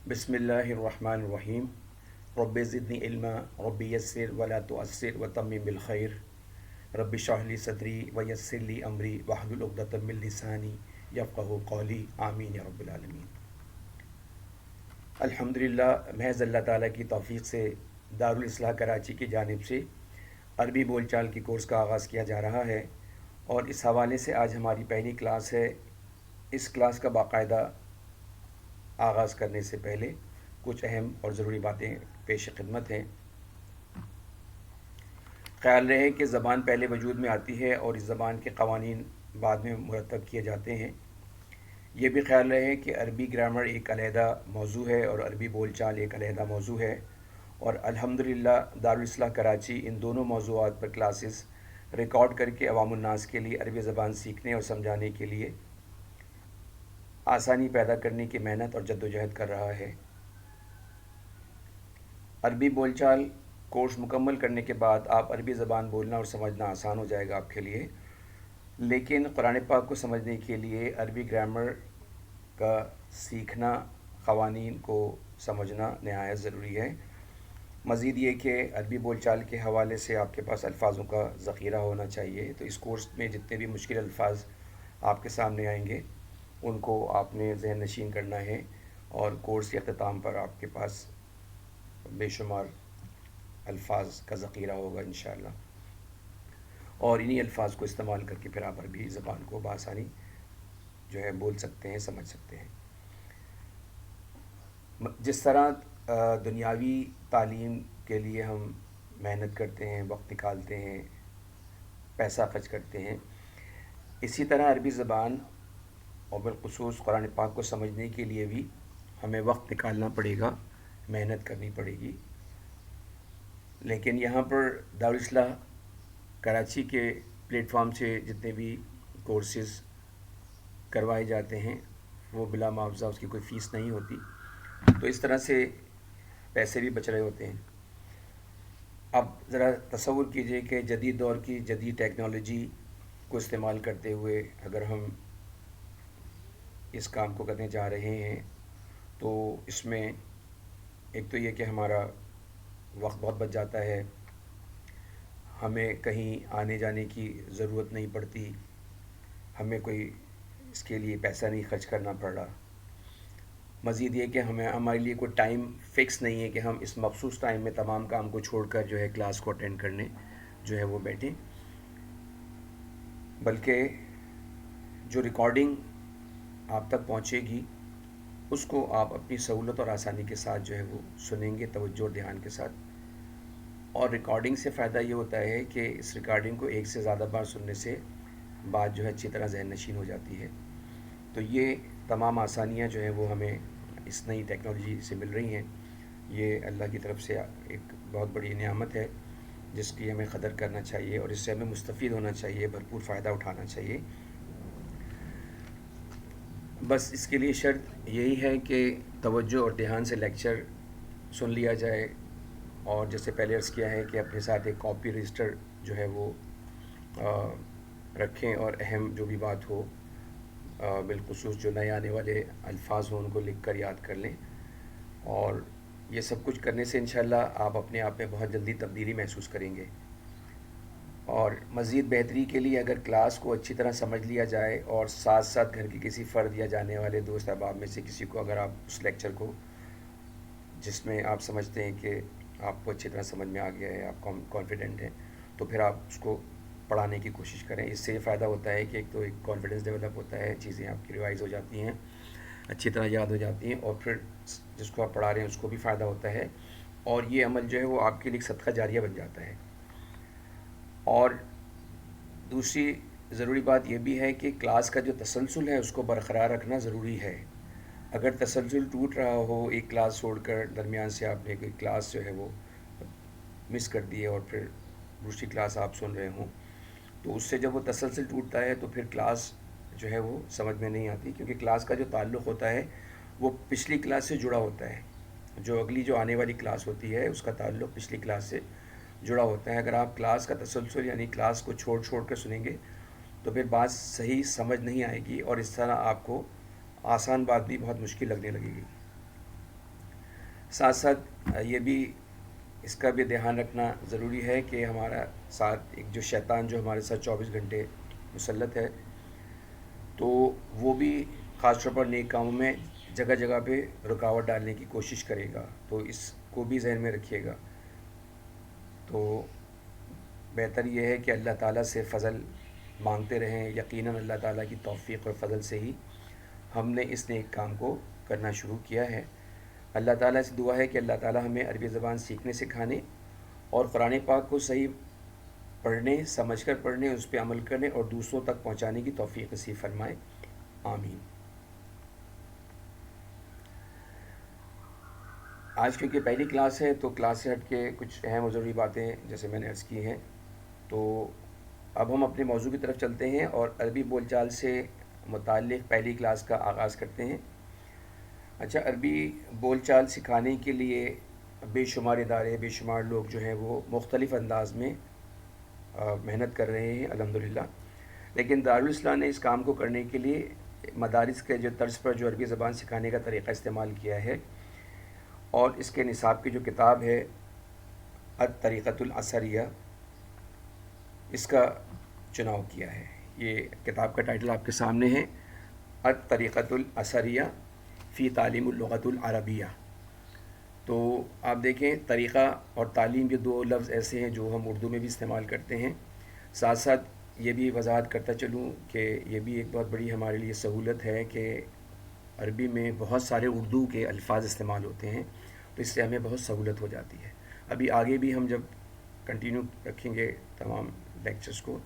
بسم اللہ الرحمن الرحیم. رب زدنی علما رب یسر ولا تعسر وتمم بالخیر. رب اشرح لی صدری ویسر لی امری واحلل عقدۃ من لسانی یفقہوا قولی. آمین یا رب العالمین. الحمدللہ، محض اللہ تعالیٰ کی توفیق سے دارالاصلاح کراچی کی جانب سے عربی بول چال کی کورس کا آغاز کیا جا رہا ہے، اور اس حوالے سے آج ہماری پہلی کلاس ہے. اس کلاس کا باقاعدہ آغاز کرنے سے پہلے کچھ اہم اور ضروری باتیں پیش خدمت ہیں. خیال رہے کہ زبان پہلے وجود میں آتی ہے اور اس زبان کے قوانین بعد میں مرتب کیے جاتے ہیں. یہ بھی خیال رہے کہ عربی گرامر ایک علیحدہ موضوع ہے اور عربی بول چال ایک علیحدہ موضوع ہے، اور الحمدللہ دارالاصلاح کراچی ان دونوں موضوعات پر کلاسز ریکارڈ کر کے عوام الناس کے لیے عربی زبان سیکھنے اور سمجھانے کے لیے آسانی پیدا کرنے کی محنت اور جدوجہد کر رہا ہے. عربی بول چال کورس مکمل کرنے کے بعد آپ عربی زبان بولنا اور سمجھنا آسان ہو جائے گا آپ کے لیے، لیکن قرآن پاک کو سمجھنے کے لیے عربی گرامر کا سیکھنا، قوانین کو سمجھنا نہایت ضروری ہے. مزید یہ کہ عربی بول چال کے حوالے سے آپ کے پاس الفاظوں کا ذخیرہ ہونا چاہیے. تو اس کورس میں جتنے بھی مشکل الفاظ آپ کے سامنے آئیں گے ان کو آپ نے ذہن نشین کرنا ہے، اور کورس کے اختتام پر آپ کے پاس بے شمار الفاظ کا ذخیرہ ہوگا انشاءاللہ، اور انہی الفاظ کو استعمال کر کے پھر آپ عربی زبان کو بآسانی جو ہے بول سکتے ہیں، سمجھ سکتے ہیں. جس طرح دنیاوی تعلیم کے لیے ہم محنت کرتے ہیں، وقت نکالتے ہیں، پیسہ خرچ کرتے ہیں، اسی طرح عربی زبان اور بالخصوص قرآن پاک کو سمجھنے کے لیے بھی ہمیں وقت نکالنا پڑے گا، محنت کرنی پڑے گی. لیکن یہاں پر دارالاصلاح کراچی کے پلیٹ فارم سے جتنے بھی کورسز کروائے جاتے ہیں وہ بلا معاوضہ، اس کی کوئی فیس نہیں ہوتی، تو اس طرح سے پیسے بھی بچ رہے ہوتے ہیں. اب ذرا تصور کیجئے کہ جدید دور کی جدید ٹیکنالوجی کو استعمال کرتے ہوئے اگر ہم اس کام کو کرنے جا رہے ہیں، تو اس میں ایک تو یہ کہ ہمارا وقت بہت بچ جاتا ہے، ہمیں کہیں آنے جانے کی ضرورت نہیں پڑتی، ہمیں کوئی اس کے لیے پیسہ نہیں خرچ کرنا پڑ رہا. مزید یہ کہ ہمارے لیے کوئی ٹائم فکس نہیں ہے کہ ہم اس مخصوص ٹائم میں تمام کام کو چھوڑ کر جو ہے کلاس کو اٹینڈ کرنے جو ہے وہ بیٹھیں، بلکہ جو ریکارڈنگ آپ تک پہنچے گی اس کو آپ اپنی سہولت اور آسانی کے ساتھ جو ہے وہ سنیں گے، توجہ اور دھیان کے ساتھ. اور ریکارڈنگ سے فائدہ یہ ہوتا ہے کہ اس ریکارڈنگ کو ایک سے زیادہ بار سننے سے بات جو ہے اچھی طرح ذہن نشین ہو جاتی ہے. تو یہ تمام آسانیاں جو ہیں وہ ہمیں اس نئی ٹیکنالوجی سے مل رہی ہیں. یہ اللہ کی طرف سے ایک بہت بڑی نعمت ہے جس کی ہمیں قدر کرنا چاہیے، اور اس سے ہمیں مستفید ہونا چاہیے، بھرپور فائدہ اٹھانا چاہیے. بس اس کے لیے شرط یہی ہے کہ توجہ اور دھیان سے لیکچر سن لیا جائے، اور جیسے پہلے عرض کیا ہے کہ اپنے ساتھ ایک کاپی رجسٹر جو ہے وہ رکھیں، اور اہم جو بھی بات ہو، بالخصوص جو نئے آنے والے الفاظ ہوں ان کو لکھ کر یاد کر لیں. اور یہ سب کچھ کرنے سے انشاءاللہ آپ اپنے آپ میں بہت جلدی تبدیلی محسوس کریں گے. اور مزید بہتری کے لیے اگر کلاس کو اچھی طرح سمجھ لیا جائے، اور ساتھ ساتھ گھر کے کسی فرد یا جانے والے دوست احباب میں سے کسی کو اگر آپ اس لیکچر کو جس میں آپ سمجھتے ہیں کہ آپ کو اچھی طرح سمجھ میں آ گیا ہے، آپ کانفیڈنٹ ہیں، تو پھر آپ اس کو پڑھانے کی کوشش کریں. اس سے یہ فائدہ ہوتا ہے کہ ایک تو ایک کانفیڈنس ڈیولپ ہوتا ہے، چیزیں آپ کی ریوائز ہو جاتی ہیں، اچھی طرح یاد ہو جاتی ہیں، اور پھر جس کو آپ پڑھا رہے ہیں اس کو بھی فائدہ ہوتا ہے، اور یہ عمل جو ہے وہ آپ کے لیے صدقہ جاریہ بن جاتا ہے. اور دوسری ضروری بات یہ بھی ہے کہ کلاس کا جو تسلسل ہے اس کو برقرار رکھنا ضروری ہے. اگر تسلسل ٹوٹ رہا ہو، ایک کلاس چھوڑ کر درمیان سے آپ نے کوئی کلاس جو ہے وہ مس کر دی ہے اور پھر دوسری کلاس آپ سن رہے ہوں، تو اس سے جب وہ تسلسل ٹوٹتا ہے تو پھر کلاس جو ہے وہ سمجھ میں نہیں آتی، کیونکہ کلاس کا جو تعلق ہوتا ہے وہ پچھلی کلاس سے جڑا ہوتا ہے. جو اگلی جو آنے والی کلاس ہوتی ہے اس کا تعلق پچھلی کلاس سے جڑا ہوتا ہے. اگر آپ کلاس کا تسلسل یعنی کلاس کو چھوڑ چھوڑ کر سنیں گے تو پھر بات صحیح سمجھ نہیں آئے گی، اور اس طرح آپ کو آسان بات بھی بہت مشکل لگنے لگے گی. ساتھ ساتھ یہ بھی اس کا بھی دھیان رکھنا ضروری ہے کہ ہمارا ساتھ ایک جو شیطان جو ہمارے ساتھ 24 گھنٹے مسلط ہے، تو وہ بھی خاص طور پر نیک کاموں میں جگہ جگہ پہ رکاوٹ ڈالنے کی کوشش کرے گا، تو اس کو بھی ذہن میں رکھیے گا۔ تو بہتر یہ ہے کہ اللہ تعالیٰ سے فضل مانگتے رہیں، یقیناً اللہ تعالیٰ کی توفیق اور فضل سے ہی ہم نے اس نیک کام کو کرنا شروع کیا ہے۔ اللہ تعالیٰ سے دعا ہے کہ اللہ تعالیٰ ہمیں عربی زبان سیکھنے سکھانے اور قرآن پاک کو صحیح پڑھنے، سمجھ کر پڑھنے، اس پہ عمل کرنے اور دوسروں تک پہنچانے کی توفیق نصیب فرمائے، آمین۔ آج کیونکہ پہلی کلاس ہے تو کلاس سے ہٹ کے کچھ اہم و ضروری باتیں جیسے میں نے عرض کی ہیں، تو اب ہم اپنے موضوع کی طرف چلتے ہیں اور عربی بول چال سے متعلق پہلی کلاس کا آغاز کرتے ہیں۔ اچھا، عربی بول چال سکھانے کے لیے بے شمار ادارے، بے شمار لوگ جو ہیں وہ مختلف انداز میں محنت کر رہے ہیں الحمدللہ، لیکن دارالاسلام نے اس کام کو کرنے کے لیے مدارس کے جو طرز پر جو عربی زبان سکھانے کا طریقہ استعمال کیا ہے اور اس کے نصاب کی جو کتاب ہے الطریقۃ الاثریہ، اس کا چناؤ کیا ہے۔ یہ کتاب کا ٹائٹل آپ کے سامنے ہے، الطریقۃ الاثریہ فی تعلیم اللغۃ العربیہ۔ تو آپ دیکھیں، طریقہ اور تعلیم یہ دو لفظ ایسے ہیں جو ہم اردو میں بھی استعمال کرتے ہیں۔ ساتھ ساتھ یہ بھی وضاحت کرتا چلوں کہ یہ بھی ایک بہت بڑی ہمارے لیے سہولت ہے کہ عربی میں بہت سارے اردو کے الفاظ استعمال ہوتے ہیں، تو اس سے ہمیں بہت سہولت ہو جاتی ہے۔ ابھی آگے بھی ہم جب کنٹینیو رکھیں گے تمام لیکچرز کو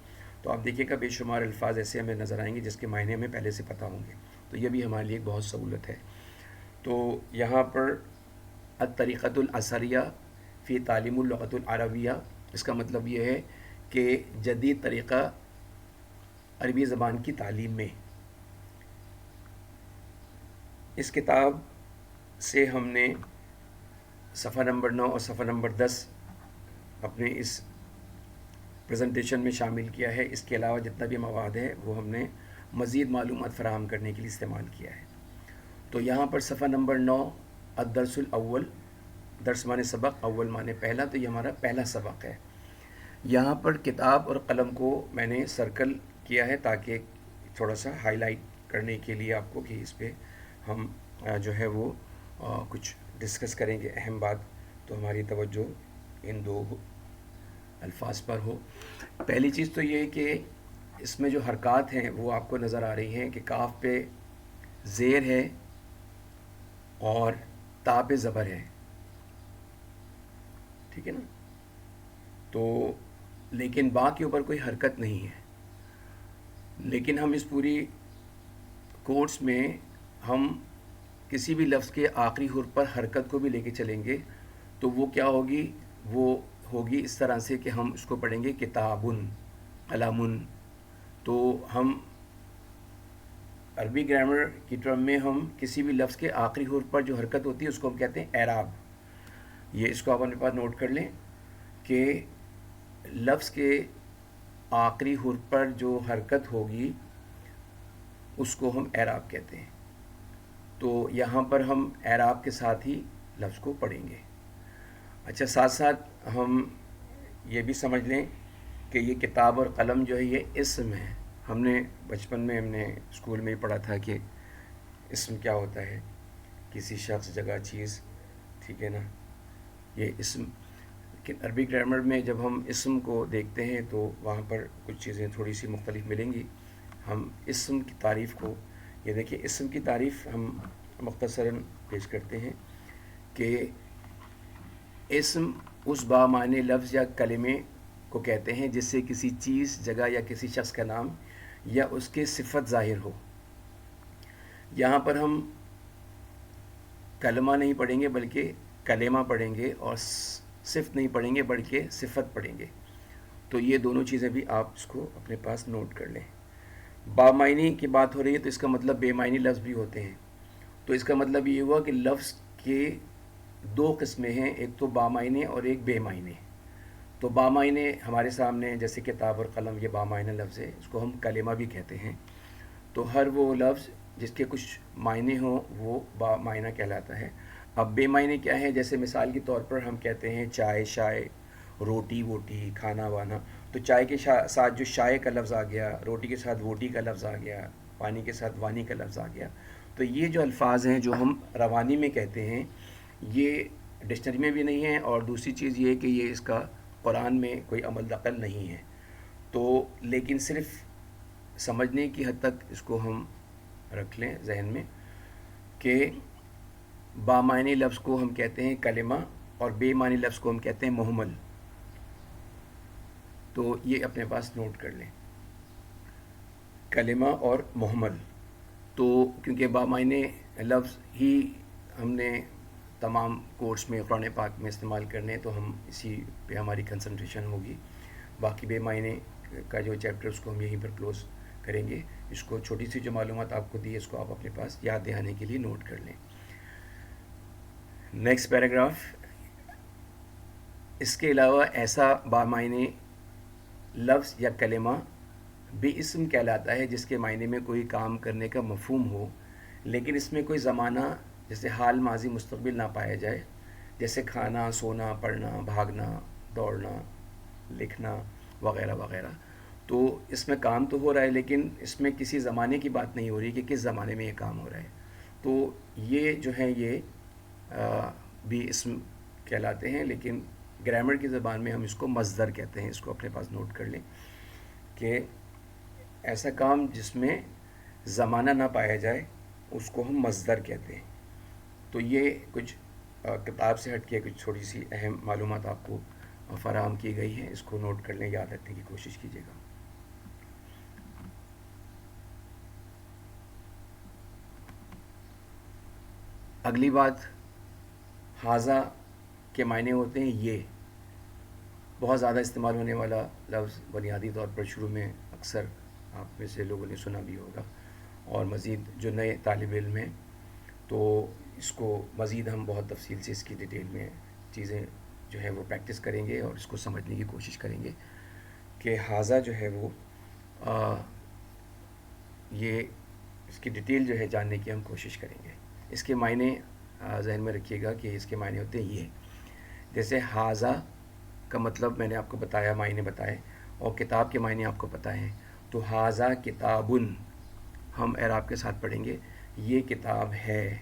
تو آپ دیکھیے گا بے شمار الفاظ ایسے ہمیں نظر آئیں گے جس کے معنی ہمیں پہلے سے پتہ ہوں گے، تو یہ بھی ہمارے لیے ایک بہت سہولت ہے۔ تو یہاں پر الطریقۃ الاثریہ فی تعلیم اللغۃ العربیہ، اس کا مطلب یہ ہے کہ جدید طریقہ عربی زبان کی تعلیم میں۔ اس کتاب سے ہم نے صفحہ نمبر 9 اور صفحہ نمبر 10 اپنے اس پریزنٹیشن میں شامل کیا ہے۔ اس کے علاوہ جتنا بھی مواد ہے وہ ہم نے مزید معلومات فراہم کرنے کے لیے استعمال کیا ہے۔ تو یہاں پر صفحہ نمبر 9 الدرس الاول، درس معنی سبق، اول معنی پہلا، تو یہ ہمارا پہلا سبق ہے۔ یہاں پر کتاب اور قلم کو میں نے سرکل کیا ہے تاکہ تھوڑا سا ہائی لائٹ کرنے کے لیے آپ کو کہ اس پہ ہم جو ہے وہ کچھ ڈسکس کریں گے اہم بات، تو ہماری توجہ ان دو الفاظ پر ہو۔ پہلی چیز تو یہ کہ اس میں جو حرکات ہیں وہ آپ کو نظر آ رہی ہیں کہ کاف پہ زیر ہے اور تا پہ زبر ہے، ٹھیک ہے نا؟ تو لیکن با کے اوپر کوئی حرکت نہیں ہے، لیکن ہم اس پوری کورس میں ہم کسی بھی لفظ کے آخری حرف پر حرکت کو بھی لے کے چلیں گے، تو وہ کیا ہوگی؟ وہ ہوگی اس طرح سے کہ ہم اس کو پڑھیں گے کتابن، قلمن۔ تو ہم عربی گرامر کی ٹرم میں ہم کسی بھی لفظ کے آخری حرف پر جو حرکت ہوتی ہے اس کو ہم کہتے ہیں اعراب۔ یہ اس کو آپ اپنے پاس نوٹ کر لیں کہ لفظ کے آخری حرف پر جو حرکت ہوگی اس کو ہم اعراب کہتے ہیں۔ تو یہاں پر ہم اعراب کے ساتھ ہی لفظ کو پڑھیں گے۔ اچھا، ساتھ ساتھ ہم یہ بھی سمجھ لیں کہ یہ کتاب اور قلم جو ہے یہ اسم ہے۔ ہم نے بچپن میں ہم نے اسکول میں ہی پڑھا تھا کہ اسم کیا ہوتا ہے، کسی شخص، جگہ، چیز، ٹھیک ہے نا، یہ اسم۔ لیکن عربی گرامر میں جب ہم اسم کو دیکھتے ہیں تو وہاں پر کچھ چیزیں تھوڑی سی مختلف ملیں گی۔ ہم اسم کی تعریف کو، یہ دیکھیں، اسم کی تعریف ہم مختصراً پیش کرتے ہیں کہ اسم اس بامعنی لفظ یا کلمے کو کہتے ہیں جس سے کسی چیز، جگہ یا کسی شخص کا نام یا اس کے صفت ظاہر ہو۔ یہاں پر ہم کلمہ نہیں پڑھیں گے بلکہ کلمہ پڑھیں گے، اور صفت نہیں پڑھیں گے بلکہ صفت پڑھیں گے۔ تو یہ دونوں چیزیں بھی آپ اس کو اپنے پاس نوٹ کر لیں۔ بامعنی کی بات ہو رہی ہے تو اس کا مطلب بے معنی لفظ بھی ہوتے ہیں۔ تو اس کا مطلب یہ ہوا کہ لفظ کے دو قسمیں ہیں، ایک تو بامعنی اور ایک بے معنی۔ تو بامعنی ہمارے سامنے جیسے کتاب اور قلم، یہ بامعنی لفظ ہے، اس کو ہم کلمہ بھی کہتے ہیں۔ تو ہر وہ لفظ جس کے کچھ معنی ہوں وہ بامعنی کہلاتا ہے۔ اب بے معنی کیا ہے؟ جیسے مثال کے طور پر ہم کہتے ہیں چائے شائے، روٹی ووٹی، کھانا وانا. تو چائے کے ساتھ جو شائے کا لفظ آ گیا، روٹی کے ساتھ ووٹی کا لفظ آ گیا، پانی کے ساتھ وانی کا لفظ آ گیا. تو یہ جو الفاظ ہیں جو ہم روانی میں کہتے ہیں، یہ ڈکشنری میں بھی نہیں ہیں، اور دوسری چیز یہ کہ یہ اس کا قرآن میں کوئی عمل دخل نہیں ہے. تو لیکن صرف سمجھنے کی حد تک اس کو ہم رکھ لیں ذہن میں کہ بامعنی لفظ کو ہم کہتے ہیں کلمہ، اور بے معنی لفظ کو ہم کہتے ہیں محمل. تو یہ اپنے پاس نوٹ کر لیں، کلمہ اور محمل. تو کیونکہ بامعنی لفظ ہی ہم نے تمام کورس میں قرآن پاک میں استعمال کرنے، تو ہم اسی پہ ہماری کنسنٹریشن ہوگی. باقی بے معنی کا جو چیپٹر اس کو ہم یہیں پر کلوز کریں گے. اس کو چھوٹی سی جو معلومات آپ کو دی ہے اس کو آپ اپنے پاس یاد دہانے کے لیے نوٹ کر لیں. Next paragraph. اس کے علاوہ ایسا بامعنی لفظ یا کلمہ بھی اسم کہلاتا ہے جس کے معنی میں کوئی کام کرنے کا مفہوم ہو، لیکن اس میں کوئی زمانہ جیسے حال، ماضی، مستقبل نہ پایا جائے، جیسے کھانا، سونا، پڑھنا، بھاگنا، دوڑنا، لکھنا وغیرہ وغیرہ. تو اس میں کام تو ہو رہا ہے لیکن اس میں کسی زمانے کی بات نہیں ہو رہی کہ کس زمانے میں یہ کام ہو رہا ہے. تو یہ جو ہے یہ بھی اسم کہلاتے ہیں، لیکن گرامر کی زبان میں ہم اس کو مصدر کہتے ہیں. اس کو اپنے پاس نوٹ کر لیں کہ ایسا کام جس میں زمانہ نہ پایا جائے اس کو ہم مصدر کہتے ہیں. تو یہ کچھ کتاب سے ہٹ کے کچھ تھوڑی سی اہم معلومات آپ کو فراہم کی گئی ہیں. اس کو نوٹ کر لیں، یاد رکھنے کی کوشش کیجیے گا. اگلی بات، حاذا کے معنی ہوتے ہیں یہ. بہت زیادہ استعمال ہونے والا لفظ، بنیادی طور پر شروع میں اکثر آپ میں سے لوگوں نے سنا بھی ہوگا، اور مزید جو نئے طالب علم ہیں تو اس کو مزید ہم بہت تفصیل سے اس کی ڈیٹیل میں چیزیں جو ہے وہ پریکٹس کریں گے اور اس کو سمجھنے کی کوشش کریں گے کہ حاذا جو ہے وہ یہ اس کی ڈیٹیل جو ہے جاننے کی ہم کوشش کریں گے. اس کے معنی ذہن میں رکھیے گا کہ اس کے معنی ہوتے ہیں یہ. جیسے حاذا کا مطلب میں نے آپ کو بتایا، معنی بتائے، اور کتاب کے معنی آپ کو پتہ ہیں. تو حاذا کتابن ہم اعراب کے ساتھ پڑھیں گے، یہ کتاب ہے.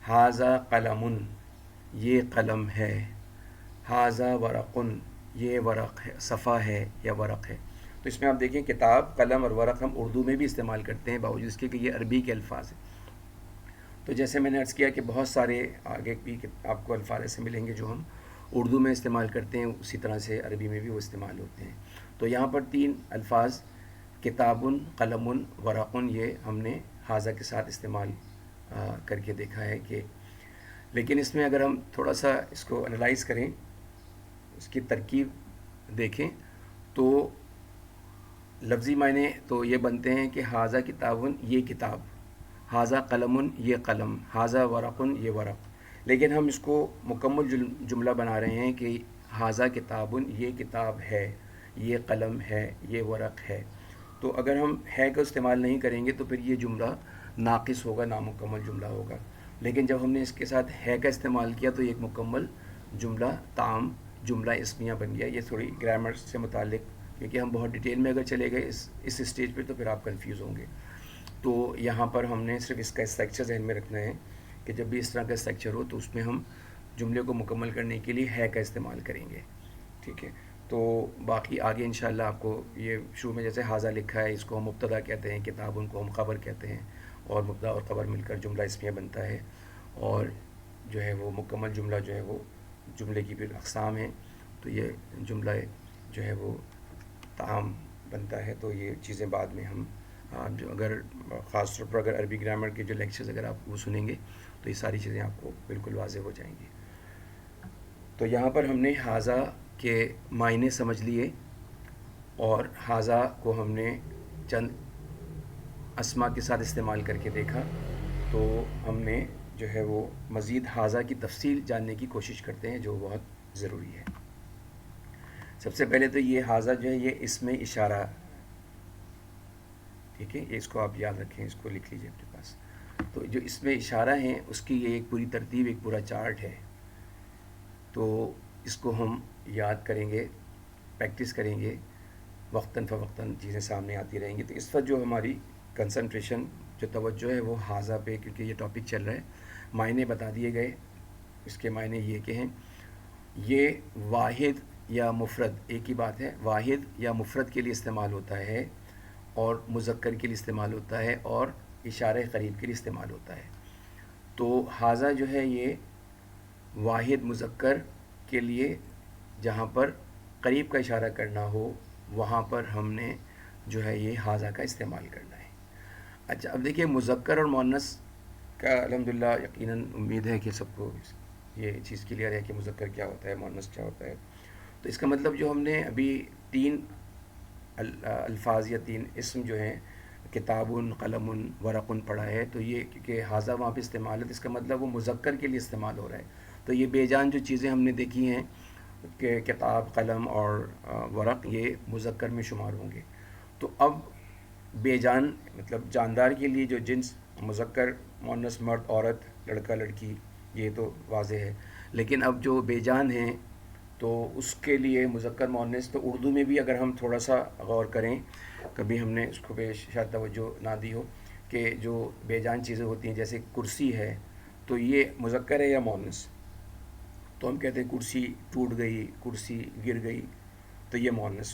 حاذا قلم یہ قلم ہے. حاذا ورقن یہ ورق ہے، صفحہ ہے یا ورق ہے. تو اس میں آپ دیکھیں کتاب، قلم اور ورق ہم اردو میں بھی استعمال کرتے ہیں باوجود اس کے کہ یہ عربی کے الفاظ ہیں. تو جیسے میں نے عرض کیا کہ بہت سارے آگے بھی آپ کو الفاظ ایسے ملیں گے جو ہم اردو میں استعمال کرتے ہیں، اسی طرح سے عربی میں بھی وہ استعمال ہوتے ہیں. تو یہاں پر 3 الفاظ کتابن، قلمن، ورقن یہ ہم نے حاذا کے ساتھ استعمال کر کے دیکھا ہے کہ، لیکن اس میں اگر ہم تھوڑا سا اس کو انالائز کریں، اس کی ترکیب دیکھیں تو لفظی معنی تو یہ بنتے ہیں کہ حاذا کتابن یہ کتاب، حاذا قلمن یہ قلم، حاذا ورقن یہ ورق. لیکن ہم اس کو مکمل جملہ بنا رہے ہیں کہ حاذا کتابن یہ کتاب ہے، یہ قلم ہے، یہ ورق ہے. تو اگر ہم ہے کا استعمال نہیں کریں گے تو پھر یہ جملہ ناقص ہوگا، نامکمل جملہ ہوگا. لیکن جب ہم نے اس کے ساتھ ہے کا استعمال کیا تو ایک مکمل جملہ، تام جملہ اسمیہ بن گیا. یہ تھوڑی گرامر سے متعلق، کیونکہ ہم بہت ڈیٹیل میں اگر چلے گئے اس اسٹیج پہ تو پھر آپ کنفیوز ہوں گے. تو یہاں پر ہم نے صرف اس کا اسٹرکچر ذہن میں رکھنا ہے کہ جب بھی اس طرح کا اسٹرکچر ہو تو اس میں ہم جملے کو مکمل کرنے کے لیے ہے کا استعمال کریں گے. ٹھیک ہے. تو باقی آگے انشاءاللہ آپ کو یہ شروع میں جیسے حاذا لکھا ہے، اس کو ہم مبتدا کہتے ہیں، کتاب ان کو ہم خبر کہتے ہیں، اور مبتدا اور خبر مل کر جملہ اسمیہ بنتا ہے. اور جو ہے وہ مکمل جملہ جو ہے وہ جملے کی پھر اقسام ہیں. تو یہ جملہ جو ہے وہ تام بنتا ہے. تو یہ چیزیں بعد میں ہم جو اگر خاص طور پر اگر عربی گرامر کے جو لیکچرز اگر آپ وہ سنیں گے تو یہ ساری چیزیں آپ کو بالکل واضح ہو جائیں گی. تو یہاں پر ہم نے حاذا کے معنی سمجھ لیے، اور حاذا کو ہم نے چند اسما کے ساتھ استعمال کر کے دیکھا. تو ہم نے جو ہے وہ مزید حاذا کی تفصیل جاننے کی کوشش کرتے ہیں جو بہت ضروری ہے. سب سے پہلے تو یہ حاذا جو ہے یہ اسم اشارہ. ٹھیک ہے، اس کو آپ یاد رکھیں، اس کو لکھ لیجیے اپنے پاس. تو جو اس میں اشارہ ہیں اس کی یہ ایک پوری ترتیب، ایک پورا چارٹ ہے. تو اس کو ہم یاد کریں گے، پریکٹس کریں گے، وقتاً فوقتاً چیزیں سامنے آتی رہیں گی. تو اس وقت جو ہماری کنسنٹریشن، جو توجہ ہے وہ حاضہ پہ، کیونکہ یہ ٹاپک چل رہا ہے. معنی بتا دیے گئے. اس کے معنی یہ کہ ہیں یہ واحد یا مفرد ایک ہی بات ہے. واحد یا مفرد کے لیے استعمال ہوتا ہے، اور مذکر کے لیے استعمال ہوتا ہے، اور اشارہ قریب کے لیے استعمال ہوتا ہے. تو حاضہ جو ہے یہ واحد مذکر کے لیے، جہاں پر قریب کا اشارہ کرنا ہو وہاں پر ہم نے جو ہے یہ حاضہ کا استعمال کرنا ہے. اچھا، اب دیکھیے مذکر اور مؤنث کا الحمدللہ یقیناً امید ہے کہ سب کو یہ چیز کلیئر ہے کہ مذکر کیا ہوتا ہے، مؤنث کیا ہوتا ہے. تو اس کا مطلب جو ہم نے ابھی تین الفاظ یا تین اسم جو ہیں، کتاب، قلم، ورق پڑھا ہے، تو یہ کیونکہ حاضہ وہاں پہ استعمال ہے تو اس کا مطلب وہ مذکر کے لیے استعمال ہو رہا ہے. تو یہ بے جان جو چیزیں ہم نے دیکھی ہیں کہ کتاب، قلم اور ورق، یہ مذکر میں شمار ہوں گے. تو اب بے جان مطلب جاندار کے لیے جو جنس مذکر، مؤنث، مرد، عورت، لڑکا، لڑکی، یہ تو واضح ہے. لیکن اب جو بے جان ہیں تو اس کے لیے مذکر، مؤنث، تو اردو میں بھی اگر ہم تھوڑا سا غور کریں، کبھی ہم نے اس کو پہ شاید توجہ نہ دی ہو کہ جو بے جان چیزیں ہوتی ہیں جیسے کرسی ہے، تو یہ مذکر ہے یا مؤنث؟ تو ہم کہتے ہیں کرسی ٹوٹ گئی، کرسی گر گئی، تو یہ مؤنث.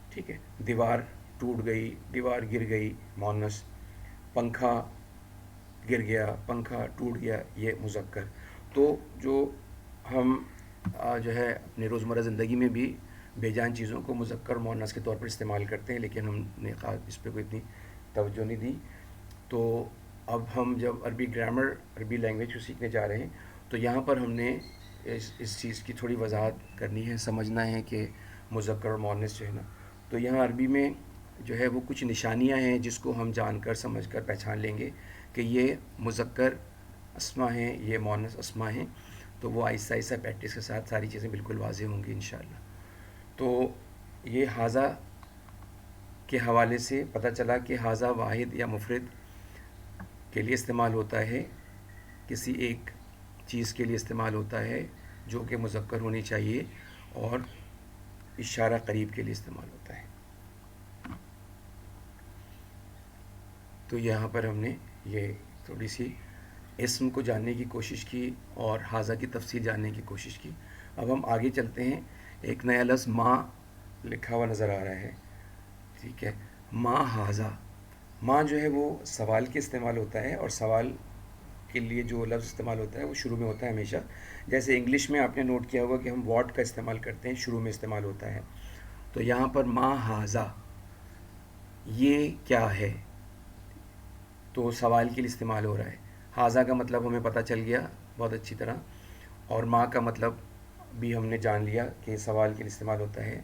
ٹھیک ہے. دیوار ٹوٹ گئی، دیوار گر گئی، مؤنث. پنکھا گر گیا، پنکھا ٹوٹ گیا، یہ مذکر. تو جو ہم جو ہے اپنے روزمرہ زندگی میں بھی بے جان چیزوں کو مذکر اور مؤنث کے طور پر استعمال کرتے ہیں، لیکن ہم نے اس پہ کوئی اتنی توجہ نہیں دی. تو اب ہم جب عربی گرامر، عربی لینگویج کو سیکھنے جا رہے ہیں تو یہاں پر ہم نے اس چیز کی تھوڑی وضاحت کرنی ہے، سمجھنا ہے کہ مذکر اور مؤنث جو ہے نا. تو یہاں عربی میں جو ہے وہ کچھ نشانیاں ہیں جس کو ہم جان کر سمجھ کر پہچان لیں گے کہ یہ مذکر اسما ہیں، یہ مؤنث اسما ہیں. تو وہ آہستہ آہستہ پریکٹس کے ساتھ ساری چیزیں بالکل واضح ہوں گی انشاءاللہ. تو یہ حاضہ کے حوالے سے پتہ چلا کہ حاضہ واحد یا مفرد کے لیے استعمال ہوتا ہے، کسی ایک چیز کے لیے استعمال ہوتا ہے جو کہ مذکر ہونی چاہیے، اور اشارہ قریب کے لیے استعمال ہوتا ہے. تو یہاں پر ہم نے یہ تھوڑی سی اسم کو جاننے کی کوشش کی اور حاضہ کی تفصیل جاننے کی کوشش کی. اب ہم آگے چلتے ہیں. ایک نیا لفظ ماں لکھا ہوا نظر آ رہا ہے. ٹھیک ہے. ماں حاضہ. ماں جو ہے وہ سوال کے استعمال ہوتا ہے، اور سوال کے لیے جو لفظ استعمال ہوتا ہے وہ شروع میں ہوتا ہے ہمیشہ. جیسے انگلش میں آپ نے نوٹ کیا ہوگا کہ ہم واٹ کا استعمال کرتے ہیں، شروع میں استعمال ہوتا ہے. تو یہاں پر ماں حاضہ، یہ کیا ہے، تو سوال کے لیے استعمال ہو رہا ہے. حاضہ کا مطلب ہمیں پتہ چل گیا بہت اچھی طرح، اور ماں کا مطلب بھی ہم نے جان لیا کہ سوال کے لیے استعمال ہوتا ہے.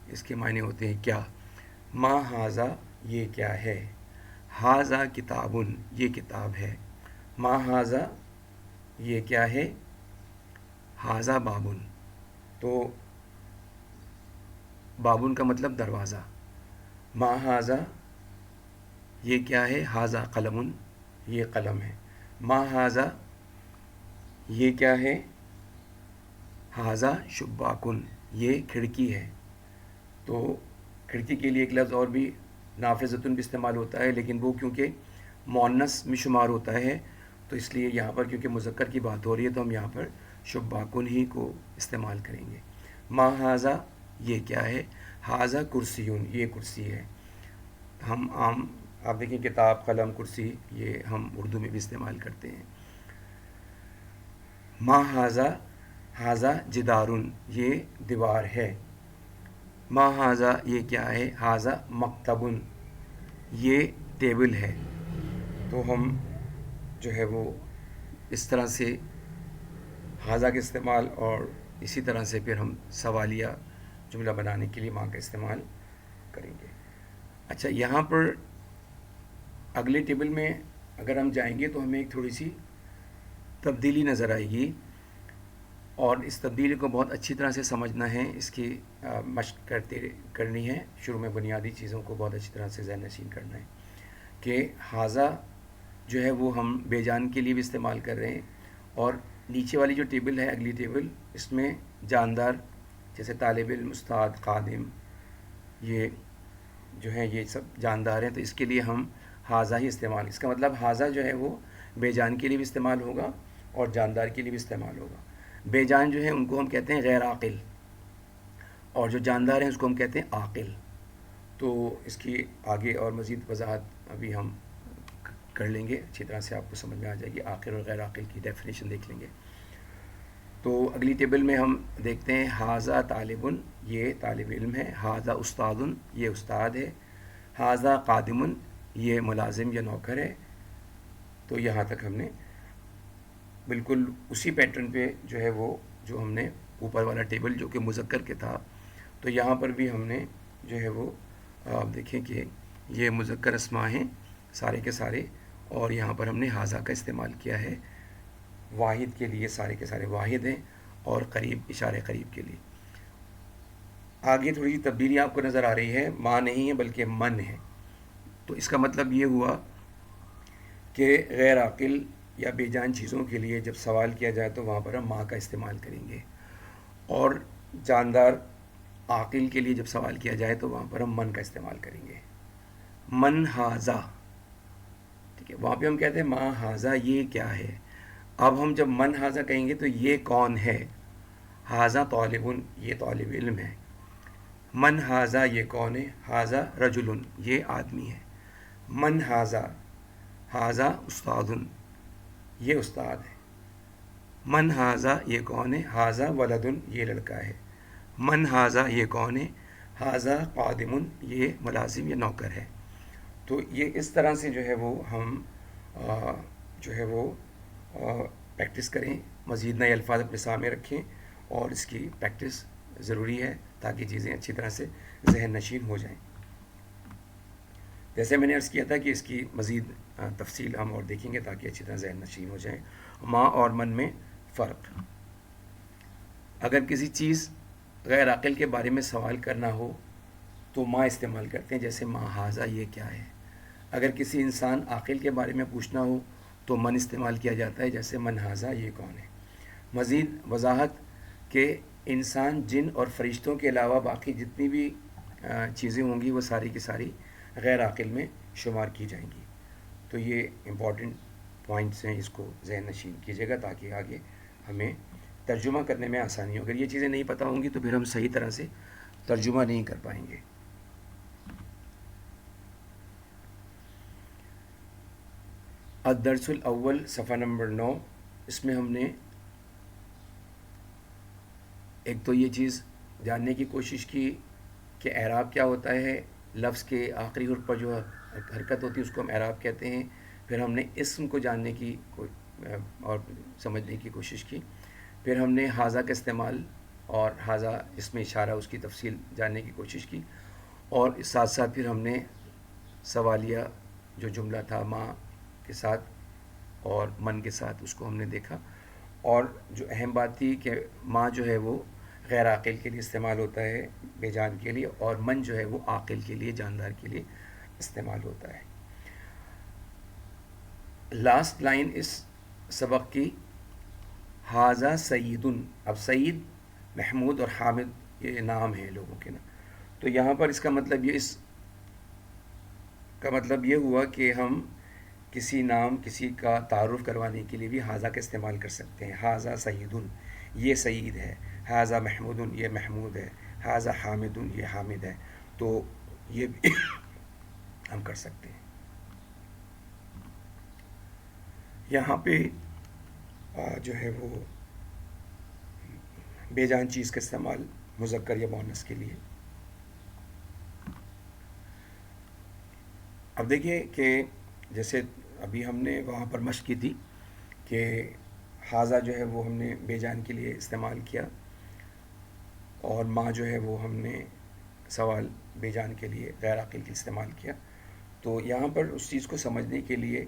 اس کے معنی ہوتے ہیں کیا. ماں حاضہ، یہ کیا ہے. حاضہ کتابن، یہ کتاب ہے. ماں حاضہ، یہ کیا ہے. حاضہ بابن، تو بابن کا مطلب دروازہ. ماں حاضہ، یہ کیا ہے. حاضہ قلم، یہ قلم ہے. ماں حاضہ، یہ کیا ہے. حاضہ شباکن، یہ کھڑکی ہے. تو کھڑکی کے لیے ایک لفظ اور بھی نافذتن بھی استعمال ہوتا ہے، لیکن وہ کیونکہ مؤنث میں شمار ہوتا ہے تو اس لیے یہاں پر کیونکہ مذکر کی بات ہو رہی ہے تو ہم یہاں پر شباکن ہی کو استعمال کریں گے. ماں حاضہ، یہ کیا ہے. حاضہ کرسیون، یہ کرسی ہے. ہم عام آپ دیکھیں کتاب، قلم، کرسی، یہ ہم اردو میں بھی استعمال کرتے ہیں. ماں حاضہ، حاضہ جدارن، یہ دیوار ہے. ماں حاضہ، یہ کیا ہے. حاضہ مکتبن، یہ ٹیبل ہے. تو ہم جو ہے وہ اس طرح سے حاضہ کا استعمال، اور اسی طرح سے پھر ہم سوالیہ جملہ بنانے کے لیے ماں کا استعمال کریں گے. اچھا، یہاں پر اگلے ٹیبل میں اگر ہم جائیں گے تو ہمیں ایک تھوڑی سی تبدیلی نظر آئے گی، اور اس تبدیلی کو بہت اچھی طرح سے سمجھنا ہے، اس کی مشق کرنی ہے. شروع میں بنیادی چیزوں کو بہت اچھی طرح سے ذہن نشین کرنا ہے کہ حاضہ جو ہے وہ ہم بے جان کے لیے بھی استعمال کر رہے ہیں. اور نیچے والی جو ٹیبل ہے اگلی ٹیبل، اس میں جاندار جیسے طالب علم، استاد، خادم، یہ جو ہیں یہ سب جاندار ہیں. تو اس کے لیے ہم حاضہ ہی استعمال، اس کا مطلب حاضہ جو ہے وہ بے جان کے لیے بھی استعمال ہوگا اور جاندار کے لیے بھی استعمال ہوگا. بے جان جو ہے ان کو ہم کہتے ہیں غیر عاقل، اور جو جاندار ہیں اس کو ہم کہتے ہیں عاقل. تو اس کی آگے اور مزید وضاحت ابھی ہم کر لیں گے، اچھی طرح سے آپ کو سمجھ میں آ جائے گی. عاقل اور غیر عاقل کی ڈیفینیشن دیکھ لیں گے. تو اگلی ٹیبل میں ہم دیکھتے ہیں حاضہ طالبن، یہ طالب علم ہے. حاضہ استادن، یہ استاد ہے. حاضہ قادمن، یہ ملازم یا نوکر ہے. تو یہاں تک ہم نے بالکل اسی پیٹرن پہ جو ہے وہ جو ہم نے اوپر والا ٹیبل جو کہ مذکر کے تھا، تو یہاں پر بھی ہم نے جو ہے وہ آپ دیکھیں کہ یہ مذکر اسماء ہیں سارے کے سارے، اور یہاں پر ہم نے حاضہ کا استعمال کیا ہے واحد کے لیے. سارے کے سارے واحد ہیں اور قریب، اشارے قریب کے لیے. آگے تھوڑی سی تبدیلی آپ کو نظر آ رہی ہے، ماں نہیں ہے بلکہ من ہے. تو اس کا مطلب یہ ہوا کہ غیر عاقل یا بے جان چیزوں کے لیے جب سوال کیا جائے تو وہاں پر ہم ماں کا استعمال کریں گے، اور جاندار عاقل کے لیے جب سوال کیا جائے تو وہاں پر ہم من کا استعمال کریں گے. من حاضہ، ٹھیک ہے، وہاں پہ ہم کہتے ہیں ماں حاضہ، یہ کیا ہے. اب ہم جب من حاضہ کہیں گے تو یہ کون ہے. حاضہ طالبن، یہ طالب علم ہے. من حاضہ، یہ کون ہے. حاضہ رجلن، یہ آدمی ہے. من حاضہ، حاضہ استادن، یہ استاد ہے. من حاضہ، یہ کون ہے. حاضہ ولدن، یہ لڑکا ہے. من حاضہ، یہ کون ہے. حاضہ قادمن، یہ ملازم یا نوکر ہے. تو یہ اس طرح سے جو ہے وہ ہم جو ہے وہ پریکٹس کریں، مزید نئے الفاظ اپنے سامنے رکھیں، اور اس کی پریکٹس ضروری ہے تاکہ چیزیں اچھی طرح سے ذہن نشین ہو جائیں. جیسے میں نے عرض کیا تھا کہ اس کی مزید تفصیل ہم اور دیکھیں گے تاکہ اچھی طرح ذہن نشین ہو جائیں. ماں اور من میں فرق. اگر کسی چیز غیر عاقل کے بارے میں سوال کرنا ہو تو ماں استعمال کرتے ہیں، جیسے ماں حاضہ، یہ کیا ہے. اگر کسی انسان عاقل کے بارے میں پوچھنا ہو تو من استعمال کیا جاتا ہے، جیسے من حاضہ، یہ کون ہے. مزید وضاحت کہ انسان، جن اور فرشتوں کے علاوہ باقی جتنی بھی چیزیں ہوں گی وہ ساری کی ساری غیر عاقل میں شمار کی جائیں گی. تو یہ امپورٹنٹ پوائنٹس ہیں، اس کو ذہن نشین کیجیے گا تاکہ آگے ہمیں ترجمہ کرنے میں آسانی ہو. اگر یہ چیزیں نہیں پتہ ہوں گی تو پھر ہم صحیح طرح سے ترجمہ نہیں کر پائیں گے. الدرس الاول، صفحہ نمبر 9. اس میں ہم نے ایک تو یہ چیز جاننے کی کوشش کی کہ اعراب کیا ہوتا ہے. لفظ کے آخری حرف پر جو حرکت ہوتی ہے اس کو ہم اعراب کہتے ہیں. پھر ہم نے اسم کو جاننے کی اور سمجھنے کی کوشش کی. پھر ہم نے حاضہ کا استعمال اور حاضہ اس میں اشارہ، اس کی تفصیل جاننے کی کوشش کی. اور اس ساتھ ساتھ پھر ہم نے سوالیہ جو جملہ تھا ماں کے ساتھ اور من کے ساتھ، اس کو ہم نے دیکھا. اور جو اہم بات تھی کہ ماں جو ہے وہ غیر عاقل کے لیے استعمال ہوتا ہے، بے جان کے لیے، اور من جو ہے وہ عاقل کے لیے، جاندار کے لیے استعمال ہوتا ہے. لاسٹ لائن اس سبق کی، حاضہ سیدن. اب سعید، محمود اور حامد یہ نام ہیں لوگوں کے نا. تو یہاں پر اس کا مطلب یہ، اس کا مطلب یہ ہوا کہ ہم کسی نام، کسی کا تعارف کروانے کے لیے بھی حاضہ کا استعمال کر سکتے ہیں. حاضہ سیدن، یہ سعید ہے. حاضہ محمودن، یہ محمود ہے. حاضہ حامدن، یہ حامد ہے. تو یہ بھی ہم کر سکتے ہیں. یہاں پہ جو ہے وہ بے جان چیز کا استعمال مذکر یا مؤنث کے لیے. اب دیکھیے کہ جیسے ابھی ہم نے وہاں پر مشق کی تھی کہ حاضہ جو ہے وہ ہم نے بے جان کے لیے استعمال کیا، اور ماں جو ہے وہ ہم نے سوال بے جان کے لیے، غیر عاقل کے استعمال کیا. تو یہاں پر اس چیز کو سمجھنے کے لیے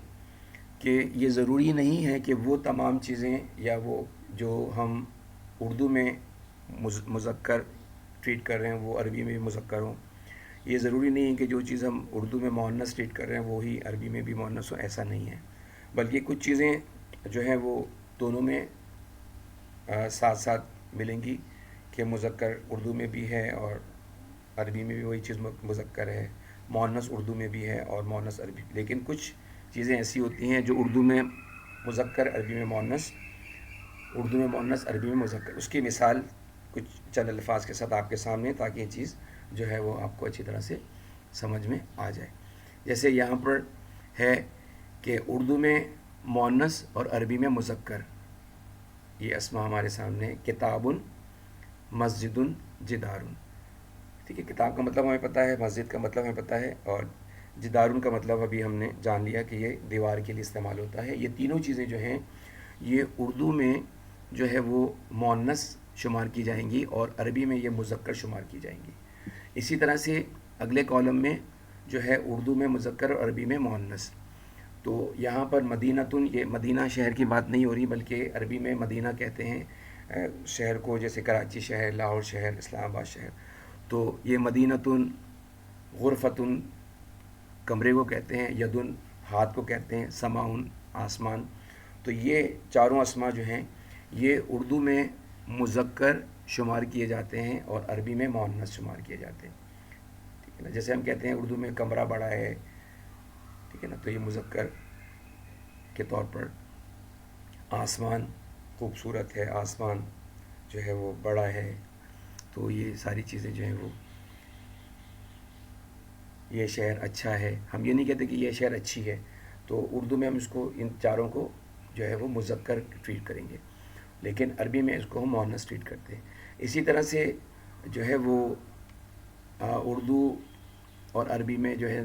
کہ یہ ضروری نہیں ہے کہ وہ تمام چیزیں یا وہ جو ہم اردو میں مذکر ٹریٹ کر رہے ہیں وہ عربی میں بھی مذکر ہوں. یہ ضروری نہیں ہے کہ جو چیز ہم اردو میں مؤنث ٹریٹ کر رہے ہیں وہی عربی میں بھی مؤنث ہو، ایسا نہیں ہے. بلکہ کچھ چیزیں جو ہیں وہ دونوں میں ساتھ ساتھ ملیں گی کہ مذکر اردو میں بھی ہے اور عربی میں بھی وہی چیز مذکر ہے، مؤنث اردو میں بھی ہے اور مؤنث عربی، لیکن کچھ چیزیں ایسی ہوتی ہیں جو اردو میں مذکر عربی میں مؤنث، اردو میں مؤنث عربی میں مذکر. اس کی مثال کچھ چند الفاظ کے ساتھ آپ کے سامنے، تاکہ یہ چیز جو ہے وہ آپ کو اچھی طرح سے سمجھ میں آ جائے. جیسے یہاں پر ہے کہ اردو میں مؤنث اور عربی میں مذکر، یہ اسما ہمارے سامنے، کتاب، مسجد، جدار. ٹھیک ہے، کتاب کا مطلب ہمیں پتہ ہے، مسجد کا مطلب ہمیں پتہ ہے، اور جدار کا مطلب ابھی ہم نے جان لیا کہ یہ دیوار کے لیے استعمال ہوتا ہے. یہ تینوں چیزیں جو ہیں یہ اردو میں جو ہے وہ مؤنث شمار کی جائیں گی اور عربی میں یہ مذکر شمار کی جائیں گی. اسی طرح سے اگلے کالم میں جو ہے اردو میں مذکر اور عربی میں مؤنث. تو یہاں پر مدینتن، یہ مدینہ شہر کی بات نہیں ہو رہی، بلکہ عربی میں مدینہ کہتے ہیں شہر کو، جیسے کراچی شہر، لاہور شہر، اسلام آباد شہر. تو یہ مدینتن، غرفتن کمرے کو کہتے ہیں، یدن ہاتھ کو کہتے ہیں، سماعن آسمان. تو یہ چاروں اسما جو ہیں یہ اردو میں مذکر شمار کیے جاتے ہیں اور عربی میں مؤنث شمار کیے جاتے ہیں. ٹھیک ہے نا، جیسے ہم کہتے ہیں اردو میں کمرہ بڑا ہے، ٹھیک ہے نا، تو یہ مذکر کے طور پر. آسمان خوبصورت ہے، آسمان جو ہے وہ بڑا ہے. تو یہ ساری چیزیں جو ہیں وہ، یہ شہر اچھا ہے. ہم یہ نہیں کہتے کہ یہ شہر اچھی ہے، تو اردو میں ہم اس کو، ان چاروں کو جو ہے وہ مذکر ٹریٹ کریں گے، لیکن عربی میں اس کو ہم مؤنث ٹریٹ کرتے ہیں. اسی طرح سے جو ہے وہ اردو اور عربی میں جو ہے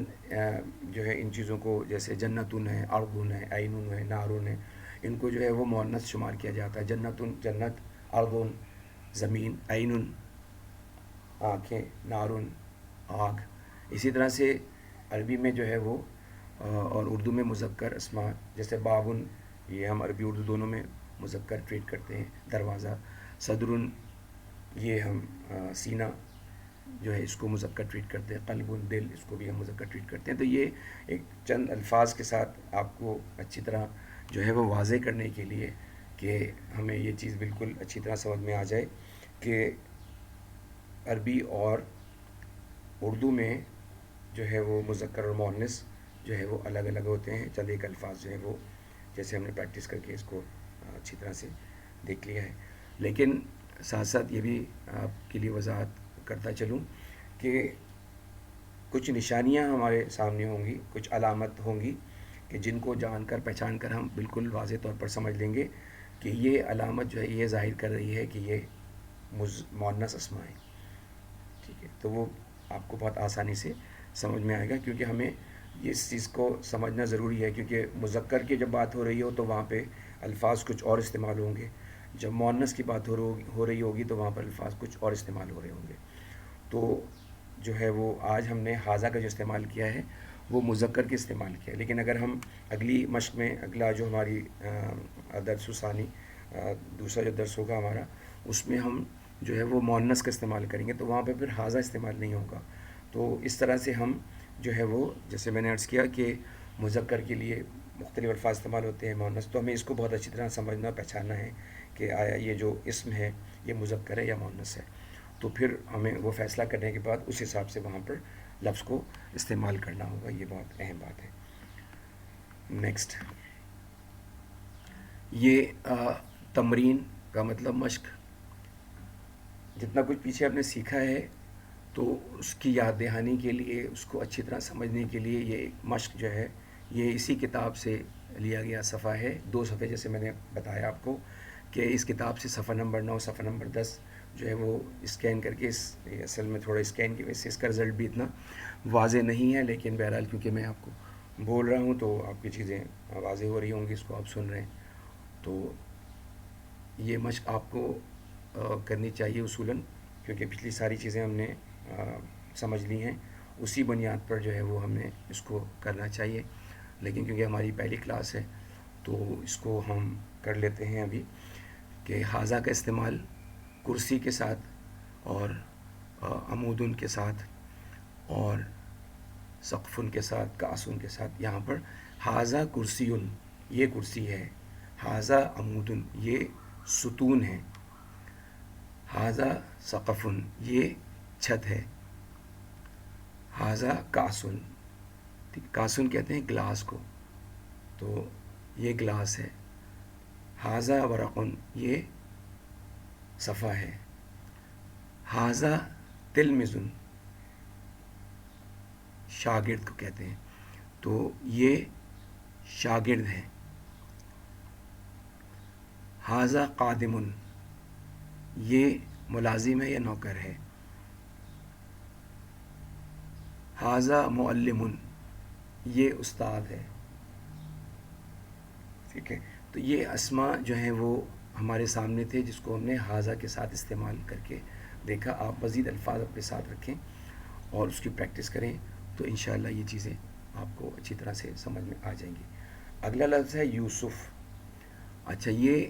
ان چیزوں کو، جیسے جنتن ہے، ارضن ہے، عینن ہے، نارن ہے، ان کو جو ہے وہ مؤنث شمار کیا جاتا ہے. جنتن جنت، ارضن زمین، عینن آنکھیں، نارن آگ. اسی طرح سے عربی میں جو ہے وہ اور اردو میں مذکر اسما، جیسے بابن، یہ ہم عربی اردو دونوں میں مذکر ٹریٹ کرتے ہیں، دروازہ. صدرن، یہ ہم سینہ جو ہے اس کو مذکر ٹریٹ کرتے ہیں. قلب، دل، اس کو بھی ہم مذکر ٹریٹ کرتے ہیں. تو یہ ایک چند الفاظ کے ساتھ آپ کو اچھی طرح جو ہے وہ واضح کرنے کے لیے کہ ہمیں یہ چیز بالکل اچھی طرح سمجھ میں آ جائے کہ عربی اور اردو میں جو ہے وہ مذکر اور مؤنث جو ہے وہ الگ الگ ہوتے ہیں. چند ایک الفاظ جو ہیں وہ جیسے ہم نے پریکٹس کر کے اس کو اچھی طرح سے دیکھ لیا ہے. لیکن ساتھ ساتھ یہ بھی آپ کے لیے وضاحت کرتا چلوں کہ کچھ نشانیاں ہمارے سامنے ہوں گی، کچھ علامت ہوں گی کہ جن کو جان کر پہچان کر ہم بالکل واضح طور پر سمجھ لیں گے کہ یہ علامت جو ہے یہ ظاہر کر رہی ہے کہ یہ مؤنث اسما ہے. ٹھیک ہے، تو وہ آپ کو بہت آسانی سے سمجھ میں آئے گا، کیونکہ ہمیں اس چیز کو سمجھنا ضروری ہے. کیونکہ مذکر کی جب بات ہو رہی ہو تو وہاں پہ الفاظ کچھ اور استعمال ہوں گے، جب مؤنث کی بات ہو رہی ہوگی تو وہاں پر الفاظ کچھ اور استعمال ہو رہے ہوں گے. تو جو ہے وہ آج ہم نے حاذا کا جو استعمال کیا ہے وہ مذکر کے استعمال کیا ہے. لیکن اگر ہم اگلی مشق میں، اگلا جو ہماری درس ثانی، دوسرا جو درس ہوگا ہمارا، اس میں ہم جو ہے وہ مؤنث کا استعمال کریں گے، تو وہاں پہ پھر حاذا استعمال نہیں ہوگا. تو اس طرح سے ہم جو ہے وہ، جیسے میں نے عرض کیا کہ مذکر کے لیے مختلف الفاظ استعمال ہوتے ہیں، مؤنث، تو ہمیں اس کو بہت اچھی طرح سمجھنا، پہچاننا ہے کہ آیا یہ جو اسم ہے یہ مذکر ہے یا مؤنث ہے. تو پھر ہمیں وہ فیصلہ کرنے کے بعد اس حساب سے وہاں پر لفظ کو استعمال کرنا ہوگا. یہ بہت اہم بات ہے. نیکسٹ، یہ تمرین کا مطلب مشق. جتنا کچھ پیچھے آپ نے سیکھا ہے تو اس کی یاد دہانی کے لیے، اس کو اچھی طرح سمجھنے کے لیے یہ مشق جو ہے یہ اسی کتاب سے لیا گیا صفحہ ہے. 2 صفحے جیسے میں نے بتایا آپ کو کہ اس کتاب سے صفحہ نمبر 9، صفحہ نمبر 10 جو ہے وہ اسکین کر کے، اصل میں تھوڑا اسکین کی وجہ سے اس کا رزلٹ بھی اتنا واضح نہیں ہے، لیکن بہرحال کیونکہ میں آپ کو بول رہا ہوں تو آپ کی چیزیں واضح ہو رہی ہوں گی، اس کو آپ سن رہے ہیں. تو یہ مشق آپ کو کرنی چاہیے اصولاً، کیونکہ پچھلی ساری چیزیں ہم نے سمجھ لی ہیں، اسی بنیاد پر جو ہے وہ ہم نے اس کو کرنا چاہیے. لیکن کیونکہ ہماری پہلی کلاس ہے تو اس کو ہم کر لیتے ہیں ابھی، کہ حاذا کا استعمال کرسی کے ساتھ اور عمودن کے ساتھ اور سقفن کے ساتھ، کاسن کے ساتھ. یہاں پر حاذا کرسیٌ، یہ کرسی ہے. ھذا عمود یہ ستون ہے. ھذا سقف یہ چھت ہے. ھذا کاس کاسن کہتے ہیں گلاس کو, تو یہ گلاس ہے. ھذا ورق یہ صفحہ ہے. ھذا تلمذ شاگرد کو کہتے ہیں, تو یہ شاگرد ہے. ھذا قادم یہ ملازم ہے یا نوکر ہے. ھذا معلم یہ استاد ہے. ٹھیک ہے, تو یہ اسماء جو ہیں وہ ہمارے سامنے تھے جس کو ہم نے ھذا کے ساتھ استعمال کر کے دیکھا. آپ مزید الفاظ اپنے ساتھ رکھیں اور اس کی پریکٹس کریں تو انشاءاللہ یہ چیزیں آپ کو اچھی طرح سے سمجھ میں آ جائیں گی. اگلا لفظ ہے یوسف. اچھا, یہ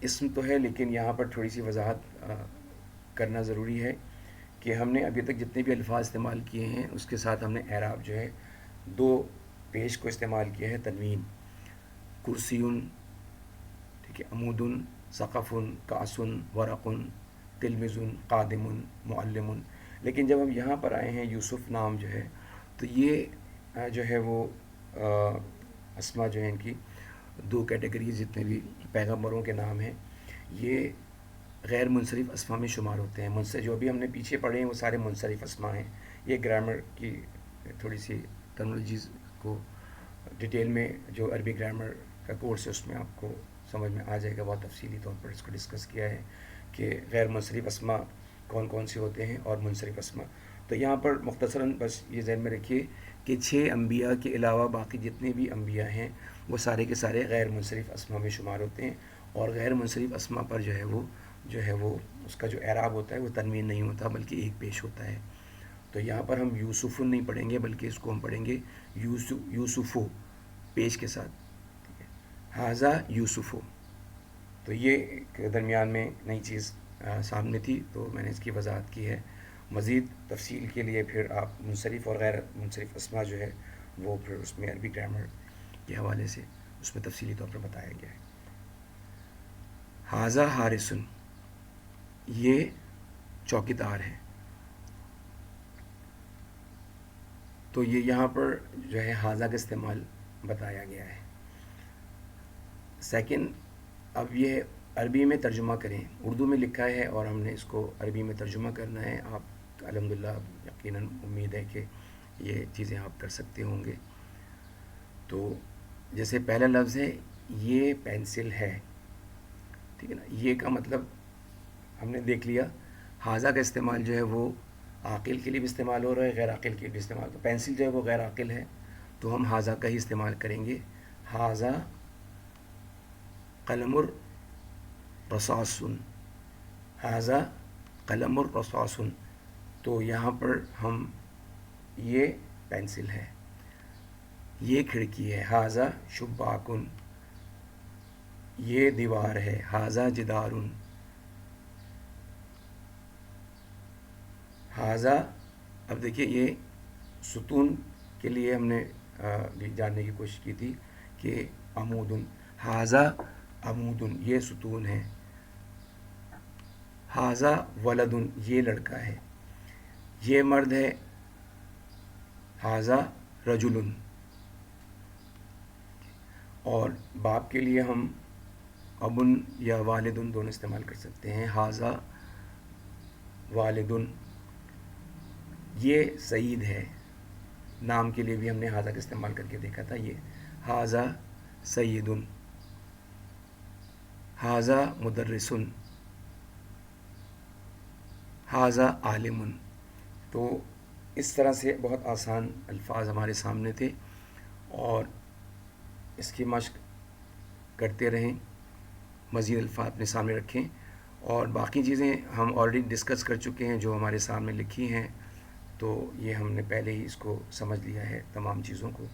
اسم تو ہے لیکن یہاں پر تھوڑی سی وضاحت کرنا ضروری ہے کہ ہم نے ابھی تک جتنے بھی الفاظ استعمال کیے ہیں اس کے ساتھ ہم نے اعراب جو ہے دو پیش کو استعمال کیا ہے. تنوین, کرسیٌ, ٹھیک ہے, عمودٌ, سقفٌ, کاسٌ, ورقٌ, تلمذٌ, قادمٌ, معلمٌ. لیکن جب ہم یہاں پر آئے ہیں یوسف نام جو ہے تو یہ جو ہے وہ اسما جو ہیں ان کی دو کیٹیگریز جتنے بھی پیغمبروں کے نام ہیں یہ غیر منصرف اسما میں شمار ہوتے ہیں. منصرف جو بھی ہم نے پیچھے پڑھے ہیں وہ سارے منصرف اسما ہیں. یہ گرامر کی تھوڑی سی ٹرمنالوجیز کو ڈیٹیل میں جو عربی گرامر کا کورس ہے اس میں آپ کو سمجھ میں آ جائے گا. بہت تفصیلی طور پر اس کو ڈسکس کیا ہے کہ غیر منصرف اسما کون کون سے ہوتے ہیں اور منصرف اسما. تو یہاں پر مختصراً بس یہ ذہن میں رکھیے کہ 6 انبیاء کے علاوہ باقی جتنے بھی انبیاء ہیں وہ سارے کے سارے غیر منصرف اسما میں شمار ہوتے ہیں. اور غیر منصرف اسما پر جو ہے وہ اس کا جو اعراب ہوتا ہے وہ تنوین نہیں ہوتا بلکہ ایک پیش ہوتا ہے. تو یہاں پر ہم یوسف نہیں پڑھیں گے بلکہ اس کو ہم پڑھیں گے یوسفو پیش کے ساتھ. ٹھیک ہے, ھذا یوسفو. تو یہ ایک درمیان میں نئی چیز سامنے تھی تو میں نے اس کی وضاحت کی ہے. مزید تفصیل کے لیے پھر آپ منصرف اور غیر منصرف اسما جو ہے وہ پھر اس میں عربی گرامر کے حوالے سے اس میں تفصیلی طور پر بتایا گیا ہے. ھذا حارسٌ یہ چوکیدار ہے. تو یہ یہاں پر جو ہے ھذا کا استعمال بتایا گیا ہے. سیکنڈ, اب یہ عربی میں ترجمہ کریں. اردو میں لکھا ہے اور ہم نے اس کو عربی میں ترجمہ کرنا ہے. آپ الحمدللہ یقیناً امید ہے کہ یہ چیزیں آپ کر سکتے ہوں گے. تو جیسے پہلا لفظ ہے یہ پینسل ہے. ٹھیک ہے نا, یہ کا مطلب ہم نے دیکھ لیا. ھذا کا استعمال جو ہے وہ عاقل کے لیے بھی استعمال ہو رہا ہے, غیر عاقل کے لیے بھی استعمال. تو پینسل جو ہے وہ غیر عاقل ہے تو ہم ھذا کا ہی استعمال کریں گے. ھذا قلم الرصاص, ھذا قلم الرصاص. تو یہاں پر ہم یہ پینسل ہے, یہ کھڑکی ہے. ھذا شباک یہ دیوار ہے. ھذا جدار. ھذا, اب دیکھیے یہ ستون کے لیے ہم نے بھی جاننے کی کوشش کی تھی کہ عمود. ھذا عمود یہ ستون ہے. ھذا ولد یہ لڑکا ہے, یہ مرد ہے. ھذا رجل. اور باپ کے لیے ہم ابن یا والدن دونوں استعمال کر سکتے ہیں. ھذا والدن یہ سعید ہے. نام کے لیے بھی ہم نے ھذا کا استعمال کر کے دیکھا تھا. یہ ھذا سید. ھذا مدرس. ھذا عالم. تو اس طرح سے بہت آسان الفاظ ہمارے سامنے تھے اور اس کی مشق کرتے رہیں. مزید الفاظ اپنے سامنے رکھیں اور باقی چیزیں ہم آلریڈی ڈسکس کر چکے ہیں جو ہمارے سامنے لکھی ہیں. تو یہ ہم نے پہلے ہی اس کو سمجھ لیا ہے تمام چیزوں کو.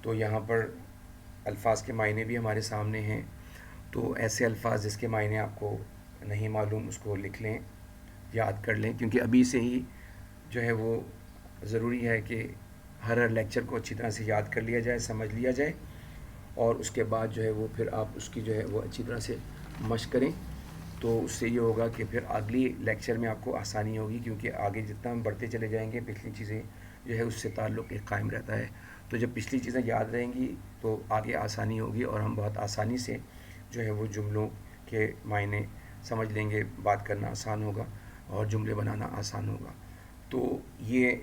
تو یہاں پر الفاظ کے معنی بھی ہمارے سامنے ہیں. تو ایسے الفاظ جس کے معنی آپ کو نہیں معلوم اس کو لکھ لیں, یاد کر لیں, کیونکہ ابھی سے ہی جو ہے وہ ضروری ہے کہ ہر لیکچر کو اچھی طرح سے یاد کر لیا جائے، سمجھ لیا جائے، اور اس کے بعد جو ہے وہ پھر آپ اس کی جو ہے وہ اچھی طرح سے مشق کریں. تو اس سے یہ ہوگا کہ پھر اگلی لیکچر میں آپ کو آسانی ہوگی، کیونکہ آگے جتنا ہم بڑھتے چلے جائیں گے پچھلی چیزیں جو ہے اس سے تعلق ایک قائم رہتا ہے. تو جب پچھلی چیزیں یاد رہیں گی تو آگے آسانی ہوگی، اور ہم بہت آسانی سے جو ہے وہ جملوں کے معنی سمجھ لیں گے، بات کرنا آسان ہوگا اور جملے بنانا آسان ہوگا. تو یہ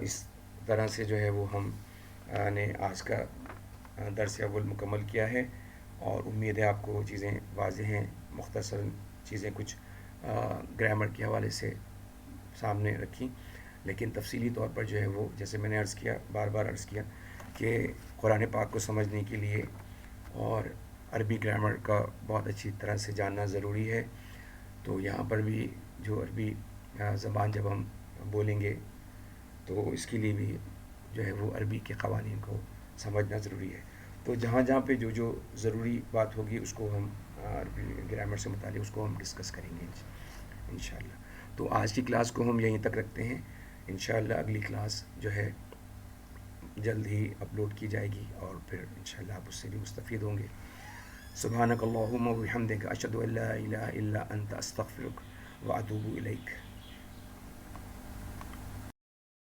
اس طرح سے جو ہے وہ ہم نے آج کا درس اول مکمل کیا ہے، اور امید ہے آپ کو وہ چیزیں واضح ہیں. مختصر چیزیں کچھ گرامر کے حوالے سے سامنے رکھی، لیکن تفصیلی طور پر جو ہے وہ جیسے میں نے عرض کیا، بار بار عرض کیا کہ قرآن پاک کو سمجھنے کے لیے اور عربی گرامر کا بہت اچھی طرح سے جاننا ضروری ہے. تو یہاں پر بھی جو عربی زبان جب ہم بولیں گے تو اس کے لیے بھی جو ہے وہ عربی کے قوانین کو سمجھنا ضروری ہے. تو جہاں جہاں پہ جو ضروری بات ہوگی اس کو ہم عربی گرامر سے متعلق اس کو ہم ڈسکس کریں گے انشاءاللہ. تو آج کی کلاس کو ہم یہیں تک رکھتے ہیں. انشاءاللہ اگلی کلاس جو ہے جلد ہی اپلوڈ کی جائے گی، اور پھر انشاءاللہ آپ اس سے بھی مستفید ہوں گے. سبحانک اللہم و بحمدک، اشہد ان لا الہ الا انت، استغفرک و اتوب الیک.